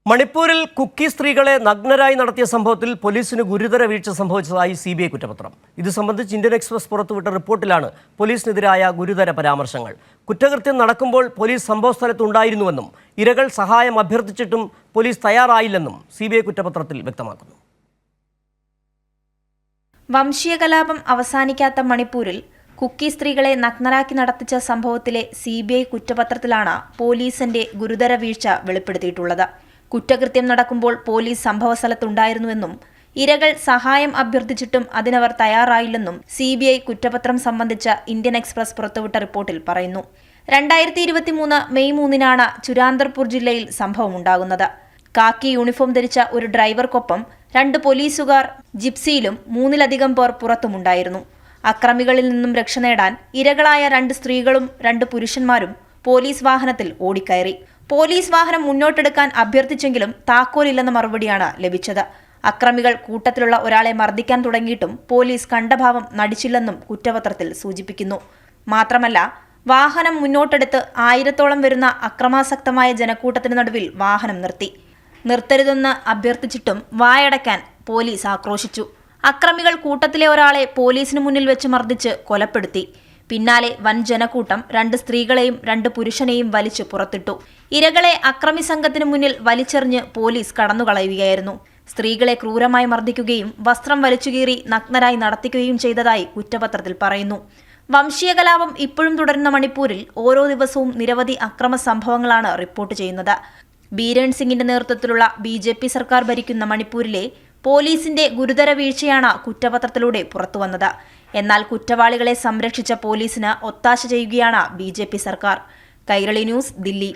മണിപ്പൂരിൽ കുക്കി സ്ത്രീകളെ നഗ്നരായി നടത്തിയ സംഭവത്തിൽ പോലീസിന് ഗുരുതര വീഴ്ച സംഭവിച്ചതായി CBI കുറ്റപത്രം. ഇത് സംബന്ധിച്ച് ഇന്ത്യൻ എക്സ്പ്രസ് പുറത്തുവിട്ട റിപ്പോർട്ടിലാണ് പോലീസിനെതിരായ ഗുരുതര പരാമർശങ്ങൾ. കുറ്റകൃത്യം നടക്കുമ്പോൾ പോലീസ് സംഭവസ്ഥലത്തുണ്ടായിരുന്നുവെന്നും ഇരകൾ സഹായം അഭ്യർത്ഥിച്ചിട്ടും പോലീസ് തയ്യാറായില്ലെന്നും CBI കുറ്റപത്രത്തിൽ വ്യക്തമാക്കുന്നു. വംശീയ കലാപം അവസാനിക്കാത്ത മണിപ്പൂരിൽ കുക്കി സ്ത്രീകളെ നഗ്നരാക്കി നടത്തിച്ച സംഭവത്തിലെ CBI കുറ്റപത്രത്തിലാണ് പോലീസിന്റെ ഗുരുതര വീഴ്ച വെളിപ്പെടുത്തിയിട്ടുള്ളത്. കുറ്റകൃത്യം നടക്കുമ്പോൾ പോലീസ് സംഭവസ്ഥലത്തുണ്ടായിരുന്നുവെന്നും ഇരകൾ സഹായം അഭ്യർത്ഥിച്ചിട്ടും അതിനവർ തയ്യാറായില്ലെന്നും CBI കുറ്റപത്രം സംബന്ധിച്ച ഇന്ത്യൻ എക്സ്പ്രസ് പുറത്തുവിട്ട റിപ്പോർട്ടിൽ പറയുന്നു. 2023 മെയ് 3-നാണ് ചുരാന്തർപൂർ ജില്ലയിൽ സംഭവമുണ്ടാകുന്നത്. കാക്കി യൂണിഫോം ധരിച്ച ഒരു ഡ്രൈവർക്കൊപ്പം 2 പോലീസുകാർ ജിപ്സിയിലും 3-ലധികം പേർ പുറത്തുമുണ്ടായിരുന്നു. അക്രമികളിൽ നിന്നും രക്ഷ നേടാൻ ഇരകളായ 2 സ്ത്രീകളും 2 പുരുഷന്മാരും പോലീസ് വാഹനത്തിൽ ഓടിക്കയറി. പോലീസ് വാഹനം മുന്നോട്ടെടുക്കാൻ അഭ്യർത്ഥിച്ചെങ്കിലും താക്കോലില്ലെന്ന മറുപടിയാണ് ലഭിച്ചത്. അക്രമികൾ കൂട്ടത്തിലുള്ള ഒരാളെ മർദ്ദിക്കാൻ തുടങ്ങിയിട്ടും പോലീസ് കണ്ടഭാവം നടിച്ചില്ലെന്നും കുറ്റപത്രത്തിൽ സൂചിപ്പിക്കുന്നു. മാത്രമല്ല, വാഹനം മുന്നോട്ടെടുത്ത് 1000-ഓളം വരുന്ന അക്രമാസക്തമായ ജനക്കൂട്ടത്തിന് നടുവിൽ വാഹനം നിർത്തരുതെന്ന് അഭ്യർത്ഥിച്ചിട്ടും വായടയ്ക്കാൻ പോലീസ് ആക്രോശിച്ചു. അക്രമികൾ കൂട്ടത്തിലെ ഒരാളെ പോലീസിന് മുന്നിൽ വെച്ച് മർദ്ദിച്ച് കൊലപ്പെടുത്തി. പിന്നാലെ വൻ ജനക്കൂട്ടം 2 സ്ത്രീകളെയും 2 പുരുഷനെയും വലിച്ചു പുറത്തിട്ടു. ഇരകളെ അക്രമി സംഘത്തിന് മുന്നിൽ വലിച്ചെറിഞ്ഞ് പോലീസ് കടന്നുകളയുകയായിരുന്നു. സ്ത്രീകളെ ക്രൂരമായി മർദ്ദിക്കുകയും വസ്ത്രം വലിച്ചുകീറി നഗ്നരായി നടത്തിക്കുകയും ചെയ്തതായി കുറ്റപത്രത്തിൽ പറയുന്നു. വംശീയ കലാപം ഇപ്പോഴും തുടരുന്ന മണിപ്പൂരിൽ ഓരോ ദിവസവും നിരവധി അക്രമ സംഭവങ്ങളാണ് റിപ്പോർട്ട് ചെയ്യുന്നത്. ബീരേൺ സിംഗിന്റെ നേതൃത്വത്തിലുള്ള BJP സർക്കാർ ഭരിക്കുന്ന മണിപ്പൂരിലെ പോലീസിന്റെ ഗുരുതര വീഴ്ചയാണ് കുറ്റപത്രത്തിലൂടെ പുറത്തുവന്നത്. എന്നാൽ കുറ്റവാളികളെ സംരക്ഷിച്ച പോലീസിന് ഒത്താശ ചെയ്യുകയാണ് BJP സർക്കാർ. കൈരളി ന്യൂസ്, ദില്ലി.